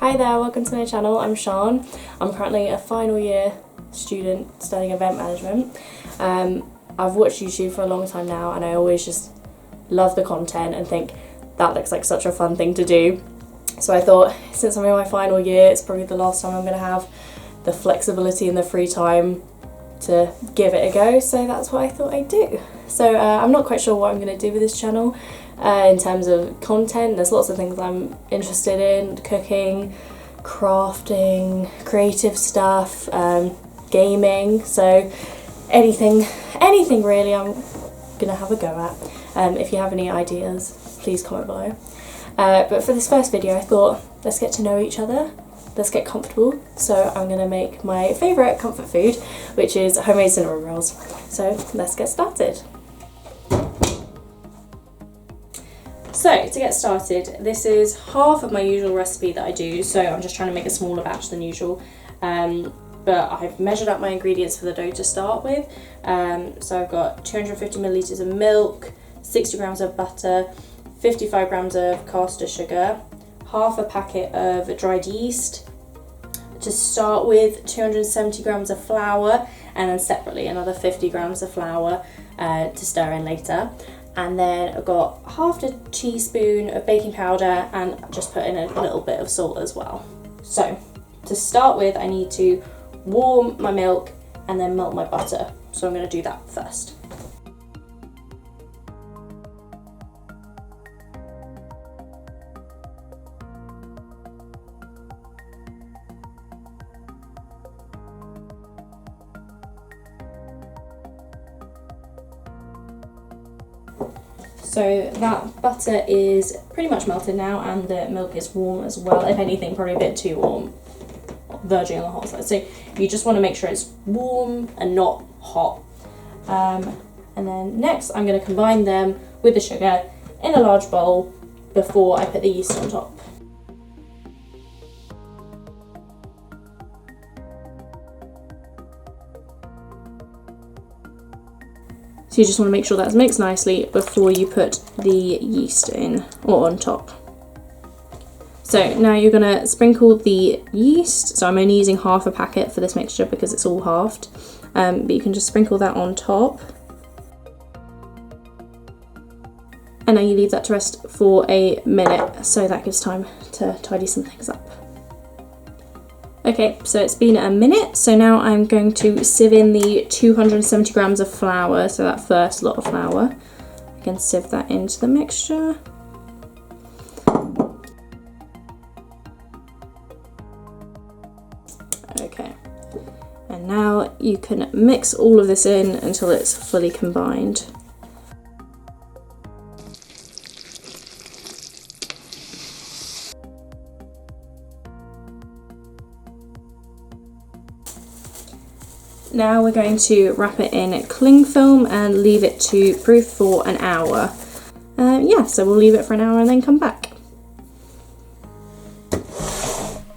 Hi there, welcome to my channel. I'm Sean. I'm currently a final year student studying event management. I've watched YouTube for a long time now and I always just love the content and think that looks like such a fun thing to do. So I thought, since I'm in my final year, it's probably the last time I'm going to have the flexibility and the free time to give it a go, so that's what I thought I'd do. So I'm not quite sure what I'm going to do with this channel in terms of content. There's lots of things I'm interested in: cooking, crafting, creative stuff, gaming, so anything really I'm going to have a go at. If you have any ideas, please comment below. But for this first video I thought, let's get to know each other. Let's get comfortable. So I'm going to make my favourite comfort food, which is homemade cinnamon rolls. So let's get started. So to get started, this is half of my usual recipe that I do, so I'm just trying to make a smaller batch than usual. But I've measured up my ingredients for the dough to start with. So I've got 250 millilitres of milk, 60 grams of butter, 55 grams of caster sugar, half a packet of dried yeast. To start with, 270 grams of flour, and then separately another 50 grams of flour to stir in later. And then I've got half a teaspoon of baking powder and just put in a little bit of salt as well. So to start with, I need to warm my milk and then melt my butter. So I'm going to do that first. So that butter is pretty much melted now and the milk is warm as well. If anything, probably a bit too warm, verging on the hot side. So you just want to make sure it's warm and not hot. And then next I'm going to combine them with the sugar in a large bowl before I put the yeast on top. So you just want to make sure that's mixed nicely before you put the yeast in or on top. So now you're going to sprinkle the yeast. So I'm only using half a packet for this mixture because it's all halved. But you can just sprinkle that on top. And now you leave that to rest for a minute, so that gives time to tidy some things up. Okay, so it's been a minute, so now I'm going to sieve in the 270 grams of flour, so that first lot of flour. I can sieve that into the mixture. Okay, and now you can mix all of this in until it's fully combined. Now we're going to wrap it in cling film and leave it to proof for an hour. Yeah, so we'll leave it for an hour and then come back.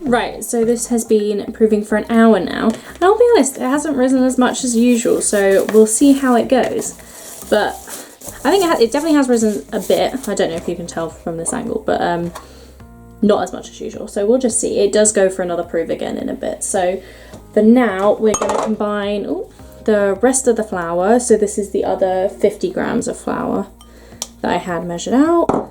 Right, so this has been proving for an hour now. And I'll be honest, it hasn't risen as much as usual, so we'll see how it goes. But I think it definitely has risen a bit. I don't know if you can tell from this angle, but not as much as usual. So we'll just see. It does go for another proof again in a bit. So for now, we're going to combine the rest of the flour. So this is the other 50 grams of flour that I had measured out.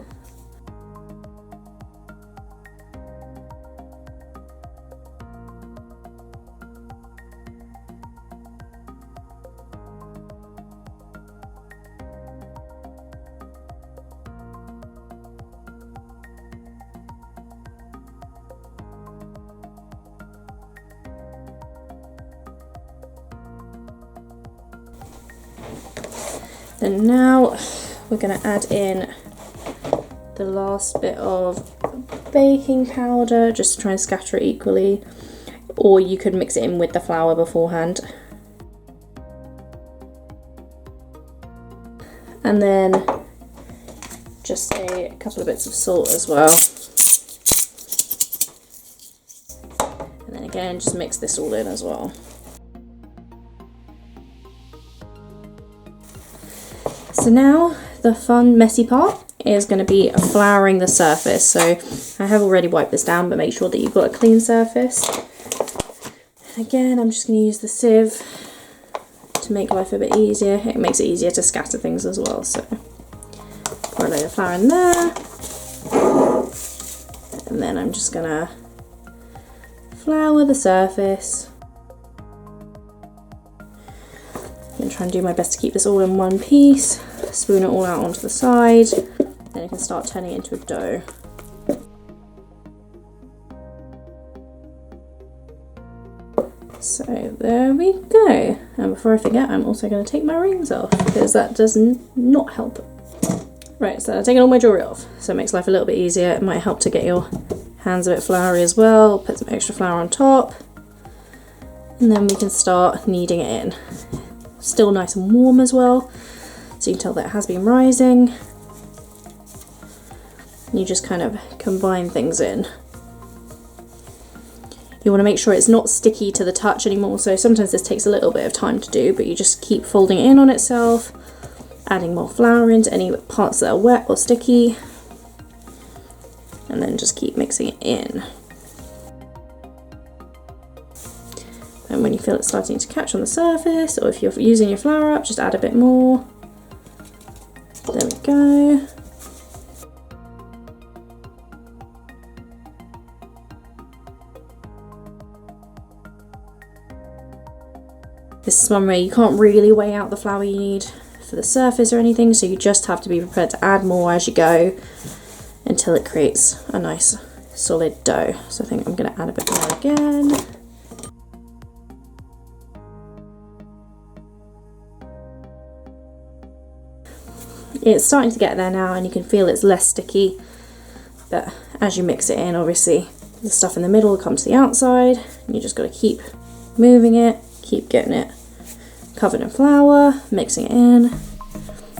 And now we're going to add in the last bit of baking powder, just to try and scatter it equally, or you could mix it in with the flour beforehand. And then just a couple of bits of salt as well. And then again, just mix this all in as well. So now the fun, messy part. is going to be flouring the surface. So I have already wiped this down, but make sure that you've got a clean surface. Again, I'm just going to use the sieve to make life a bit easier. It makes it easier to scatter things as well. So pour a load of flour in there. And then I'm just going to flour the surface. I'm going to try and do my best to keep this all in one piece. Spoon it all out onto the side. Then you can start turning it into a dough. So there we go. And before I forget, I'm also going to take my rings off because that does not help. Right, so I've taken all my jewellery off, so it makes life a little bit easier. It might help to get your hands a bit floury as well. Put some extra flour on top. And then we can start kneading it in. Still nice and warm as well, so you can tell that it has been rising. You just kind of combine things in. You want to make sure it's not sticky to the touch anymore, so sometimes this takes a little bit of time to do, but you just keep folding it in on itself, adding more flour into any parts that are wet or sticky, and then just keep mixing it in. And when you feel it starting to catch on the surface, or if you're using your flour up, just add a bit more. There we go. This is one where you can't really weigh out the flour you need for the surface or anything, so you just have to be prepared to add more as you go until it creates a nice solid dough. So I think I'm going to add a bit more again. It's starting to get there now and you can feel it's less sticky, but as you mix it in, obviously the stuff in the middle will come to the outside and you just got to keep moving it, keep getting it covered in flour, mixing it in.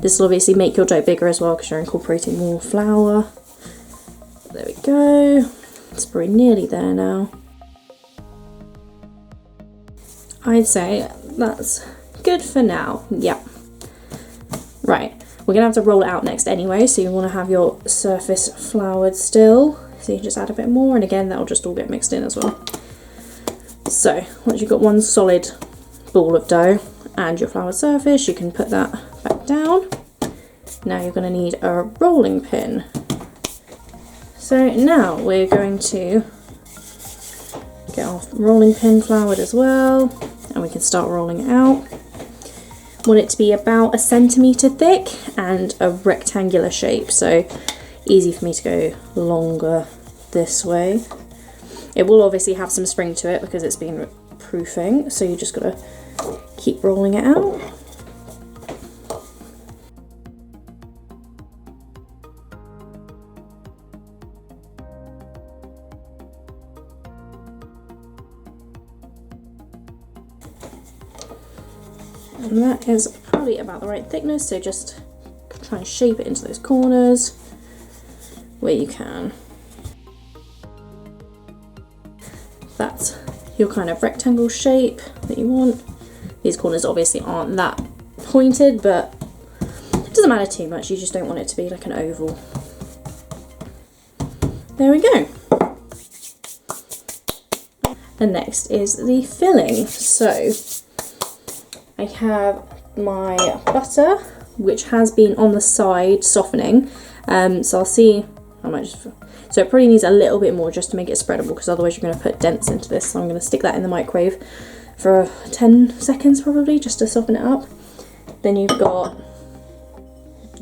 This will obviously make your dough bigger as well because you're incorporating more flour. There we go. It's probably nearly there now. I'd say that's good for now. Yeah. Right. We're going to have to roll it out next anyway, so you want to have your surface floured still. So you just add a bit more, and again, that'll just all get mixed in as well. So once you've got one solid ball of dough and your floured surface, you can put that back down. Now you're going to need a rolling pin. So now we're going to get our rolling pin floured as well, and we can start rolling it out. Want it to be about 1 centimetre thick and a rectangular shape, so easy for me to go longer this way. It will obviously have some spring to it because it's been proofing, so you just got to keep rolling it out. And that is probably about the right thickness, so just try and shape it into those corners where you can. That's your kind of rectangle shape that you want. These corners obviously aren't that pointed, but it doesn't matter too much, you just don't want it to be like an oval. There we go. And next is the filling. So I have my butter, which has been on the side softening. So I'll see, I might just, so it probably needs a little bit more just to make it spreadable, because otherwise you're going to put dents into this. So I'm going to stick that in the microwave for 10 seconds probably, just to soften it up. Then you've got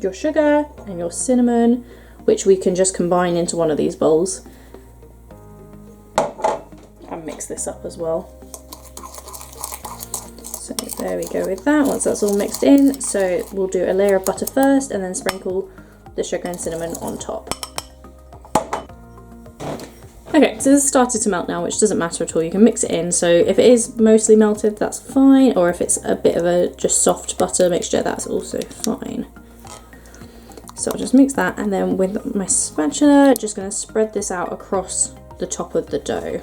your sugar and your cinnamon, which we can just combine into one of these bowls and mix this up as well. So there we go with that. Once that's all mixed in, so we'll do a layer of butter first and then sprinkle the sugar and cinnamon on top. Okay, so this has started to melt now, which doesn't matter at all. You can mix it in. So if it is mostly melted, that's fine. Or if it's a bit of a just soft butter mixture, that's also fine. So I'll just mix that, and then with my spatula, just going to spread this out across the top of the dough.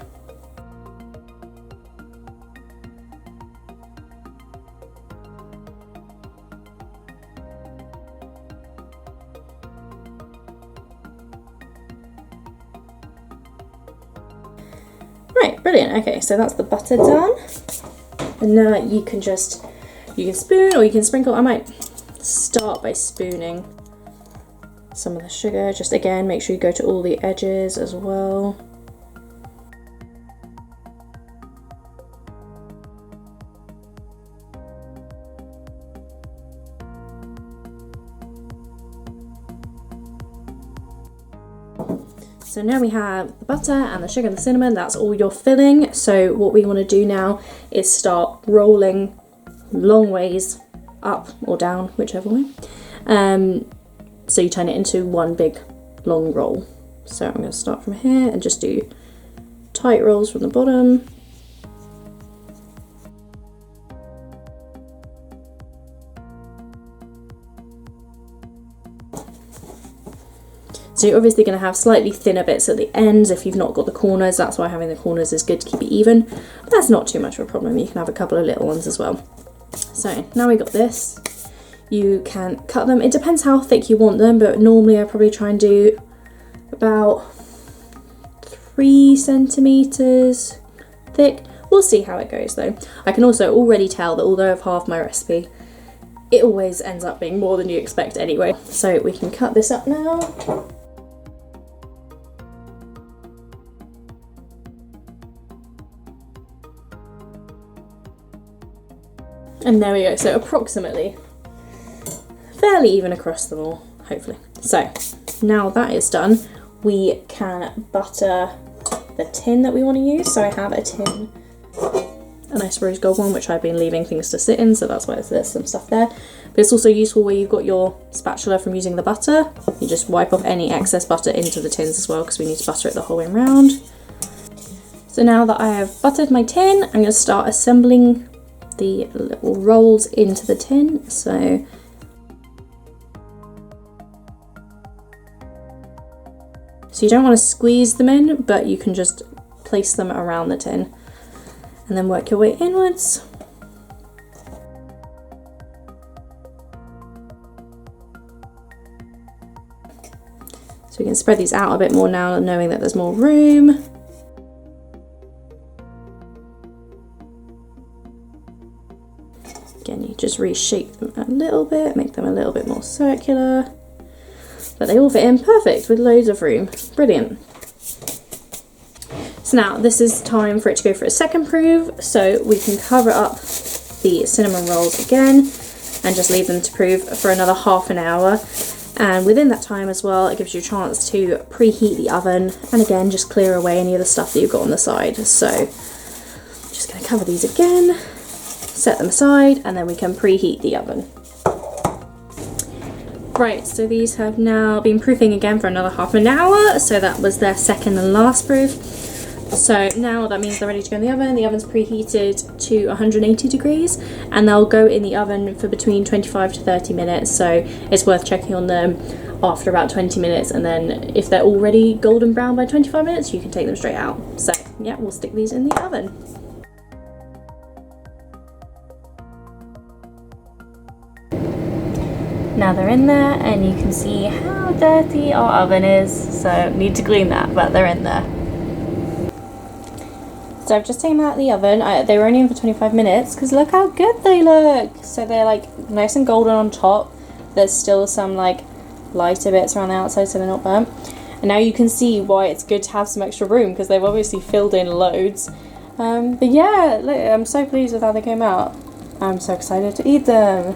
Right, brilliant. Okay, so that's the butter done. And now you can spoon or you can sprinkle. I might start by spooning some of the sugar. Just again, make sure you go to all the edges as well. So now we have the butter and the sugar and the cinnamon, that's all your filling. So what we want to do now is start rolling long ways up or down, whichever way. So you turn it into one big long roll. So I'm going to start from here and just do tight rolls from the bottom. So you're obviously going to have slightly thinner bits at the ends if you've not got the corners. That's why having the corners is good to keep it even. But that's not too much of a problem. You can have a couple of little ones as well. So now we've got this. You can cut them. It depends how thick you want them, but normally I probably try and do about 3 centimeters thick. We'll see how it goes though. I can also already tell that although I've halved my recipe, it always ends up being more than you expect anyway. So we can cut this up now. And there we go, so approximately fairly even across them all, hopefully. So now that is done, we can butter the tin that we want to use. So I have a tin, a nice rose gold one, which I've been leaving things to sit in, so that's why there's some stuff there. But it's also useful where you've got your spatula from using the butter. You just wipe off any excess butter into the tins as well, because we need to butter it the whole way around. So now that I have buttered my tin, I'm going to start assembling the little rolls into the tin. So you don't want to squeeze them in, but you can just place them around the tin and then work your way inwards. So we can spread these out a bit more now, knowing that there's more room. Again, you just reshape them a little bit, make them a little bit more circular. But they all fit in perfect with loads of room. Brilliant. So now this is time for it to go for a second proof. So we can cover up the cinnamon rolls again and just leave them to proof for another half an hour. And within that time as well, it gives you a chance to preheat the oven and again, just clear away any of the stuff that you've got on the side. So just gonna cover these again, set them aside, and then we can preheat the oven. Right, so these have now been proofing again for another half an hour. So that was their second and last proof. So now that means they're ready to go in the oven. The oven's preheated to 180 degrees and they'll go in the oven for between 25 to 30 minutes. So it's worth checking on them after about 20 minutes. And then if they're already golden brown by 25 minutes, you can take them straight out. So yeah, we'll stick these in the oven. Now they're in there and you can see how dirty our oven is, so need to clean that, but they're in there. So I've just taken them out of the oven. They were only in for 25 minutes because look how good they look. So they're like nice and golden on top. There's still some like lighter bits around the outside so they're not burnt. And now you can see why it's good to have some extra room because they've obviously filled in loads. But yeah, look, I'm so pleased with how they came out. I'm so excited to eat them.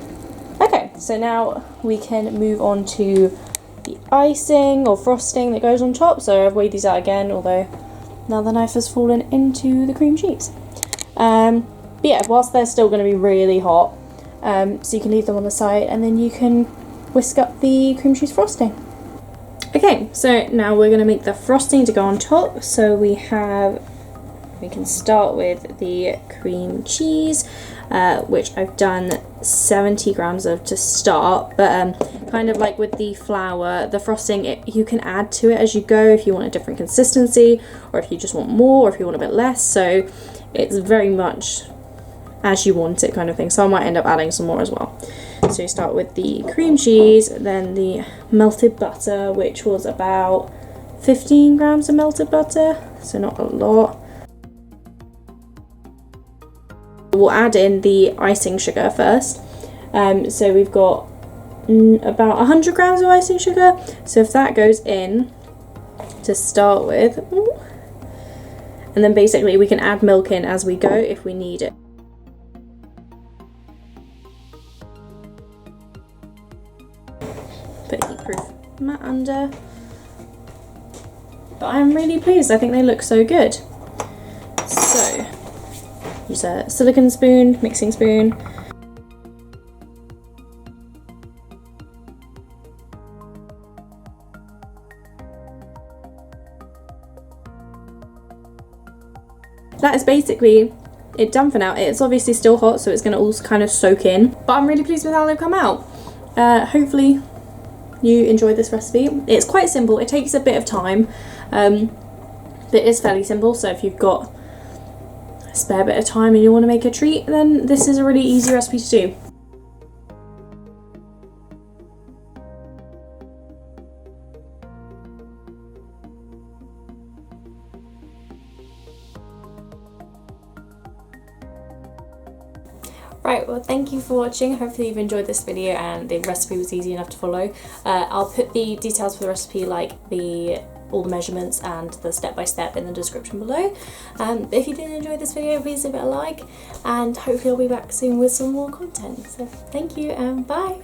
Okay, so now we can move on to the icing or frosting that goes on top. So I've weighed these out again, although now the knife has fallen into the cream cheese. But yeah, whilst they're still going to be really hot, so you can leave them on the side and then you can whisk up the cream cheese frosting. Okay, so now we're going to make the frosting to go on top. So we can start with the cream cheese, which I've done 70 grams of to start, but kind of like with the flour, the frosting, you can add to it as you go if you want a different consistency, or if you just want more, or if you want a bit less. So it's very much as you want it kind of thing. So I might end up adding some more as well. So you start with the cream cheese, then the melted butter, which was about 15 grams of melted butter, so not a lot. we'll add in the icing sugar first. So we've got about 100 grams of icing sugar. So if that goes in to start with, and then basically we can add milk in as we go if we need it. Put a heatproof mat under. But I'm really pleased, I think they look so good. So, use a silicone spoon, mixing spoon. That is basically it done for now. It's obviously still hot, so it's going to all kind of soak in. But I'm really pleased with how they've come out. Hopefully you enjoyed this recipe. It's quite simple, it takes a bit of time, but it is fairly simple, so if you've got a spare bit of time and you want to make a treat, then this is a really easy recipe to do. Right, well thank you for watching. Hopefully you've enjoyed this video and the recipe was easy enough to follow. I'll put the details for the recipe, like all the measurements and the step-by-step in the description below. If you did enjoy this video, please give it a like, and hopefully I'll be back soon with some more content. So thank you and bye!